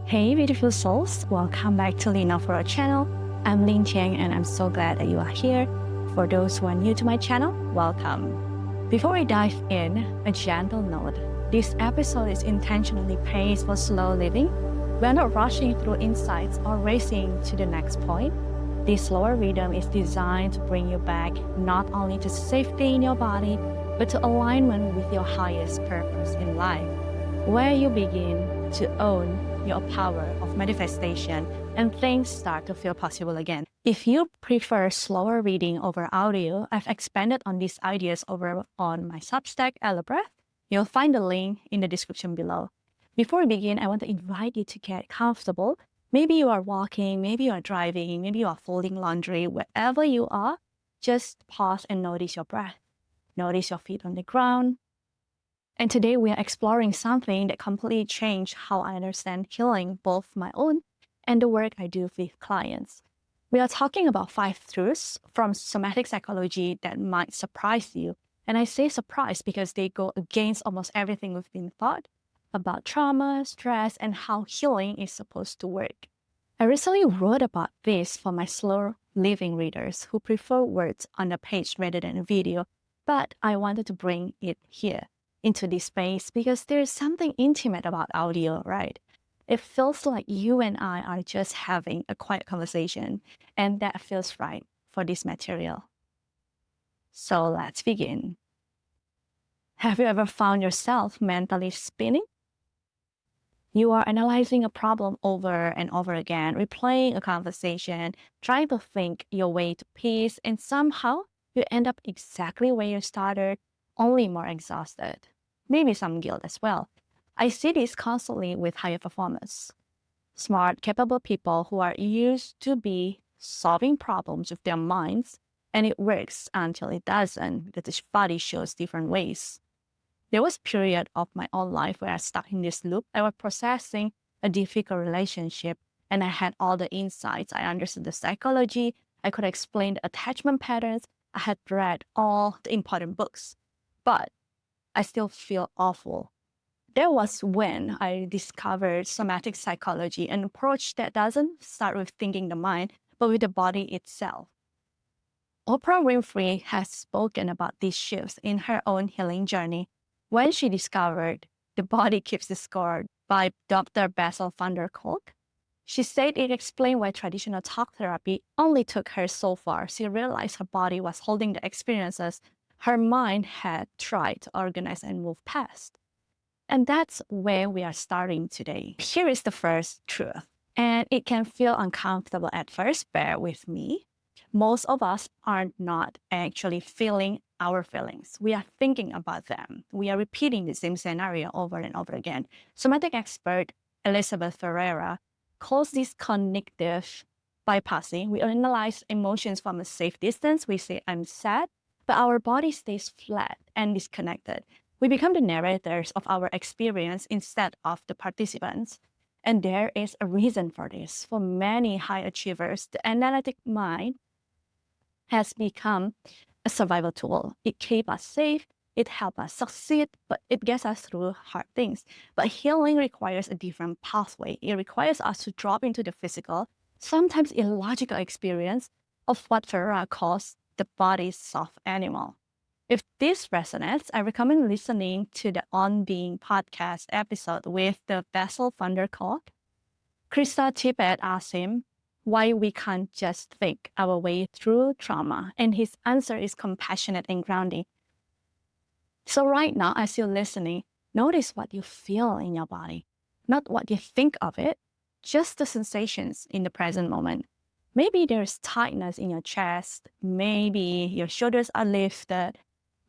Hey, beautiful souls, welcome back to Lina for our channel. I'm Lin Tiang and I'm so glad that you are here. For those who are new to my channel, welcome. Before we dive in, a gentle note. This episode is intentionally paced for slow living. We're not rushing through insights or racing to the next point. This slower rhythm is designed to bring you back not only to safety in your body, but to alignment with your highest purpose in life, where you begin to own your power of manifestation and things start to feel possible again. If you prefer slower reading over audio, I've expanded on these ideas over on my Substack, Breathwork. You'll find the link in the description below. Before we begin, I want to invite you to get comfortable. Maybe you are walking, maybe you are driving, maybe you are folding laundry, wherever you are, just pause and notice your breath. Notice your feet on the ground. And today we are exploring something that completely changed how I understand healing, both my own and the work I do with clients. We are talking about 5 truths from somatic psychology that might surprise you. And I say surprise because they go against almost everything we've been taught about trauma, stress, and how healing is supposed to work. I recently wrote about this for my slow living readers who prefer words on a page rather than a video, but I wanted to bring it here into this space because there's something intimate about audio, right? It feels like you and I are just having a quiet conversation, and that feels right for this material. So let's begin. Have you ever found yourself mentally spinning? You are analyzing a problem over and over again, replaying a conversation, trying to think your way to peace, and somehow you end up exactly where you started, only more exhausted. Maybe some guilt as well. I see this constantly with higher performers. Smart, capable people who are used to be solving problems with their minds, and it works until it doesn't, because the body shows different ways. There was a period of my own life where I stuck in this loop. I was processing a difficult relationship, and I had all the insights. I understood the psychology. I could explain the attachment patterns. I had read all the important books, but I still feel awful. There was when I discovered somatic psychology, an approach that doesn't start with thinking the mind, but with the body itself. Oprah Winfrey has spoken about these shifts in her own healing journey when she discovered The Body Keeps the Score by Dr. Bessel van der Kolk. She said it explained why traditional talk therapy only took her so far. She realized her body was holding the experiences her mind had tried to organize and move past. And that's where we are starting today. Here is the first truth, and it can feel uncomfortable at first. Bear with me. Most of us are not actually feeling our feelings. We are thinking about them. We are repeating the same scenario over and over again. Somatic expert Elizabeth Ferreira calls this cognitive bypassing. We analyze emotions from a safe distance. We say, I'm sad, but our body stays flat and disconnected. We become the narrators of our experience instead of the participants. And there is a reason for this. For many high achievers, the analytic mind has become a survival tool. It keeps us safe, it helps us succeed, but it gets us through hard things. But healing requires a different pathway. It requires us to drop into the physical, sometimes illogical experience of what Ferreira calls the body's soft animal. If this resonates, I recommend listening to the On Being podcast episode with the Bessel van der Kolk. Krista Tippett asked him why we can't just think our way through trauma, and his answer is compassionate and grounding. So right now, as you're listening, notice what you feel in your body, not what you think of it, just the sensations in the present moment. Maybe there's tightness in your chest. Maybe your shoulders are lifted.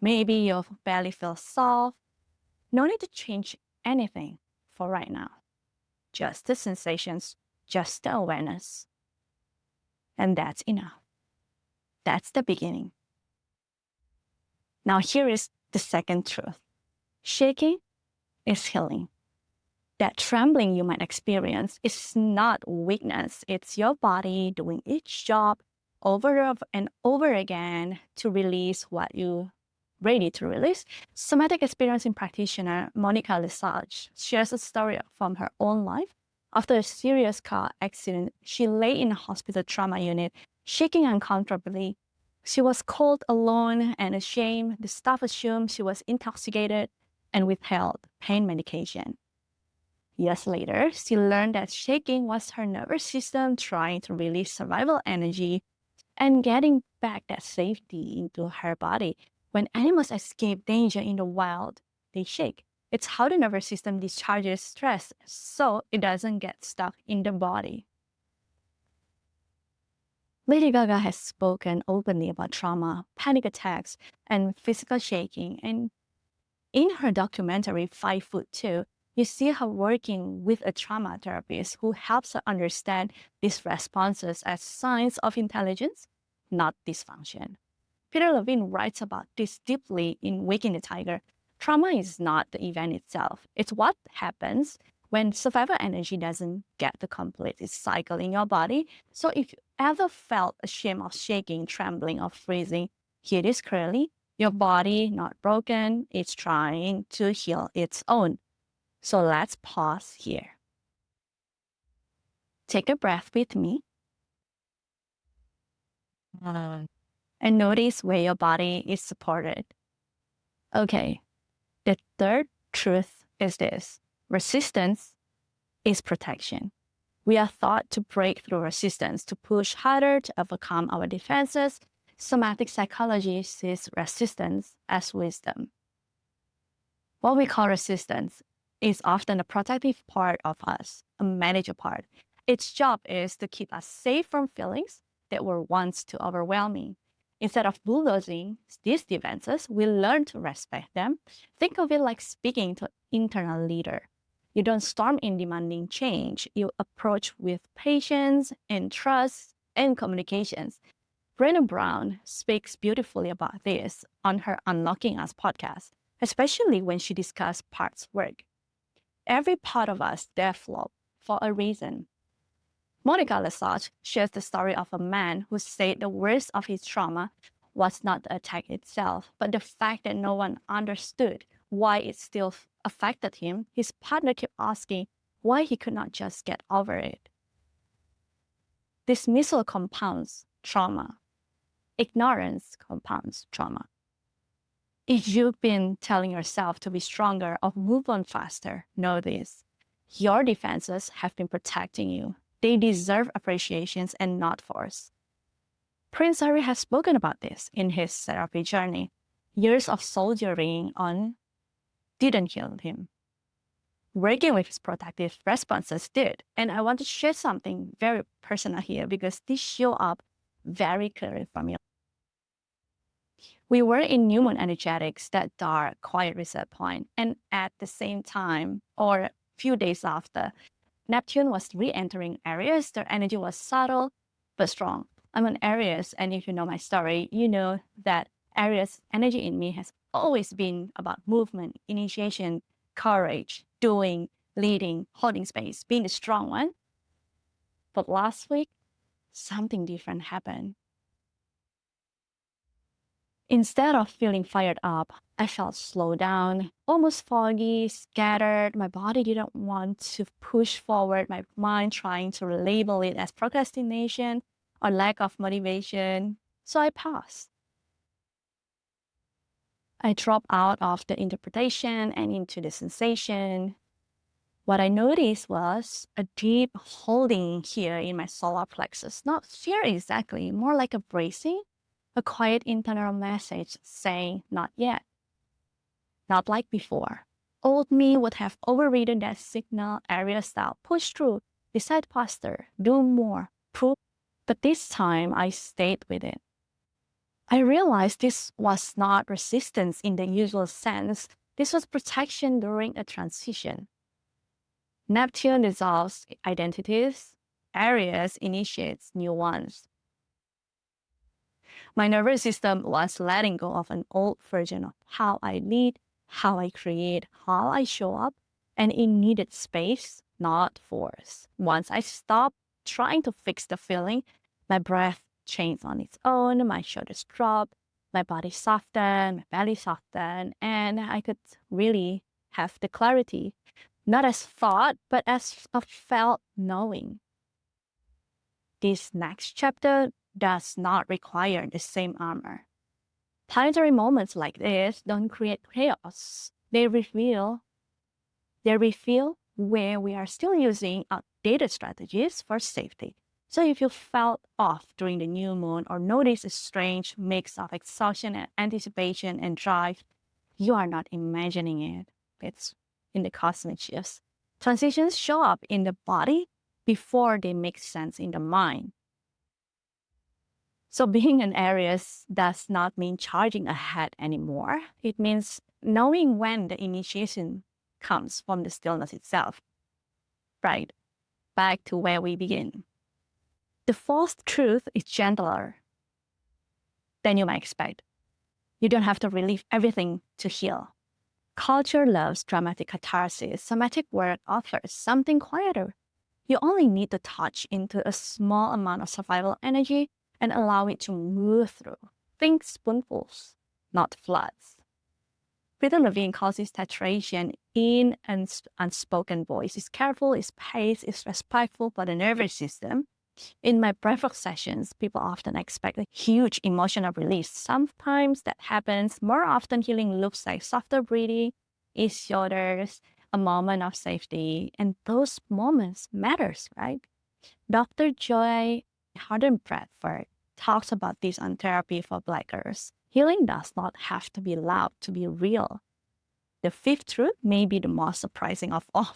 Maybe your belly feels soft. No need to change anything for right now. Just the sensations, just the awareness. And that's enough. That's the beginning. Now here is the second truth. Shaking is healing. That trembling you might experience is not weakness. It's your body doing its job over and over again to release what you're ready to release. Somatic experiencing practitioner Monica Lesage shares a story from her own life. After a serious car accident, she lay in a hospital trauma unit, shaking uncomfortably. She was cold, alone, and ashamed. The staff assumed she was intoxicated and withheld pain medication. Years later, she learned that shaking was her nervous system trying to release survival energy and getting back that safety into her body. When animals escape danger in the wild, they shake. It's how the nervous system discharges stress so it doesn't get stuck in the body. Lady Gaga has spoken openly about trauma, panic attacks, and physical shaking. And in her documentary, 5'2", you see her working with a trauma therapist who helps her understand these responses as signs of intelligence, not dysfunction. Peter Levine writes about this deeply in Waking the Tiger. Trauma is not the event itself. It's what happens when survival energy doesn't get the complete cycle in your body. So if you ever felt ashamed of shaking, trembling, or freezing, hear this clearly. Your body, not broken, it's trying to heal its own. So let's pause here. Take a breath with me and notice where your body is supported. Okay, the third truth is this: resistance is protection. We are taught to break through resistance, to push harder, to overcome our defenses. Somatic psychology sees resistance as wisdom. What we call resistance is often a protective part of us, a manager part. Its job is to keep us safe from feelings that were once too overwhelming. Instead of bulldozing these defenses, we learn to respect them. Think of it like speaking to an internal leader. You don't storm in demanding change. You approach with patience and trust and communications. Brené Brown speaks beautifully about this on her Unlocking Us podcast, especially when she discussed parts work. Every part of us developed for a reason. Monica Lesage shares the story of a man who said the worst of his trauma was not the attack itself, but the fact that no one understood why it still affected him. His partner kept asking why he could not just get over it. Dismissal compounds trauma. Ignorance compounds trauma. If you've been telling yourself to be stronger or move on faster, know this: your defenses have been protecting you. They deserve appreciations and not force. Prince Harry has spoken about this in his therapy journey. Years of soldiering on didn't heal him. Working with his protective responses did. And I want to share something very personal here because this show up very clearly for me. We were in new moon energetics, that dark, quiet reset point, and at the same time, or a few days after, Neptune was re-entering Aries. Their energy was subtle but strong. I'm an Aries, and if you know my story, you know that Aries energy in me has always been about movement, initiation, courage, doing, leading, holding space, being the strong one. But last week, something different happened. Instead of feeling fired up, I felt slowed down, almost foggy, scattered. My body didn't want to push forward, my mind trying to label it as procrastination or lack of motivation. So I paused. I dropped out of the interpretation and into the sensation. What I noticed was a deep holding here in my solar plexus. Not fear exactly, more like a bracing. A quiet internal message saying, not yet. Not like before. Old me would have overridden that signal, area style, push through, decide faster, do more, prove. But this time I stayed with it. I realized this was not resistance in the usual sense. This was protection during a transition. Neptune dissolves identities, Aries initiates new ones. My nervous system was letting go of an old version of how I lead, how I create, how I show up, and it needed space, not force. Once I stopped trying to fix the feeling, my breath changed on its own, my shoulders dropped, my body softened, my belly softened, and I could really have the clarity. not as thought, but as a felt knowing. This next chapter does not require the same armor. Planetary moments like this don't create chaos. They reveal where we are still using outdated strategies for safety. So if you felt off during the new moon or noticed a strange mix of exhaustion and anticipation and drive, you are not imagining it. It's in the cosmic shifts. Transitions show up in the body before they make sense in the mind. So being an Aries does not mean charging ahead anymore. It means knowing when the initiation comes from the stillness itself. Right, back to where we begin. The false truth is gentler than you might expect. You don't have to relieve everything to heal. Culture loves dramatic catharsis. Somatic work offers something quieter. You only need to touch into a small amount of survival energy and allow it to move through. Think spoonfuls, not floods. Peter Levine calls this saturation in an unspoken voice. It's careful, it's paced, it's respectful for the nervous system. In my breathwork sessions, people often expect a huge emotional release. Sometimes that happens. More often, healing looks like softer breathing, ease shoulders, a moment of safety. And those moments matters, right? Dr. Joy Harden Bradford talks about this on Therapy for Black Girls. Healing does not have to be loud to be real. The fifth truth may be the most surprising of all.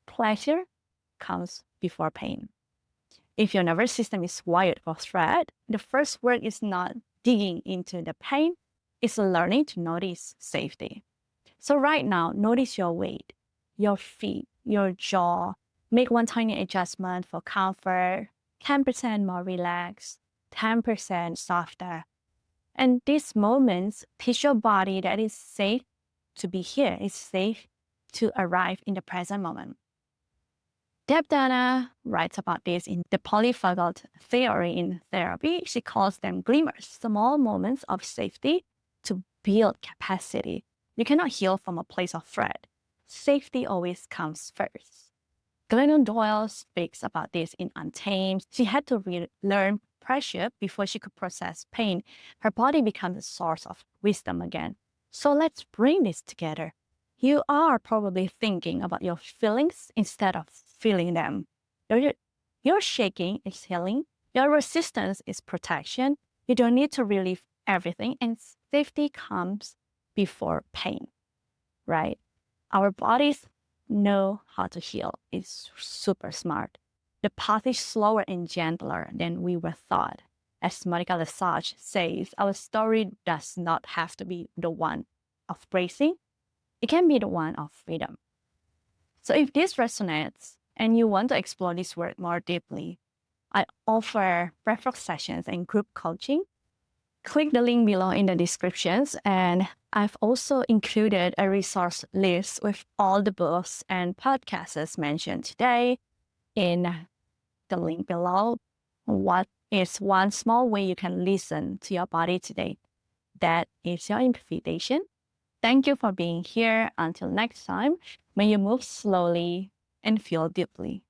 Pleasure comes before pain. If your nervous system is wired for threat, the first work is not digging into the pain, it's learning to notice safety. So right now, notice your weight, your feet, your jaw. Make one tiny adjustment for comfort, 10% more relaxed, 10% softer. And these moments teach your body that it's safe to be here. It's safe to arrive in the present moment. Deb Dana writes about this in the polyvagal theory in therapy. She calls them glimmers, small moments of safety to build capacity. You cannot heal from a place of threat. Safety always comes first. Glennon Doyle speaks about this in Untamed. She had to learn pressure before she could process pain. Her body becomes a source of wisdom again. So let's bring this together. You are probably thinking about your feelings instead of feeling them. Your shaking is healing. Your resistance is protection. You don't need to relieve everything, and safety comes before pain, right? Our bodies know how to heal. It's super smart. The path is slower and gentler than we were thought. As Monica Lesage says, our story does not have to be the one of bracing. It can be the one of freedom. So if this resonates and you want to explore this work more deeply, I offer breathwork sessions and group coaching. Click the link below in the descriptions, and I've also included a resource list with all the books and podcasts mentioned today in the link below. What is one small way you can listen to your body today? That is your invitation. Thank you for being here. Until next time, may you move slowly and feel deeply.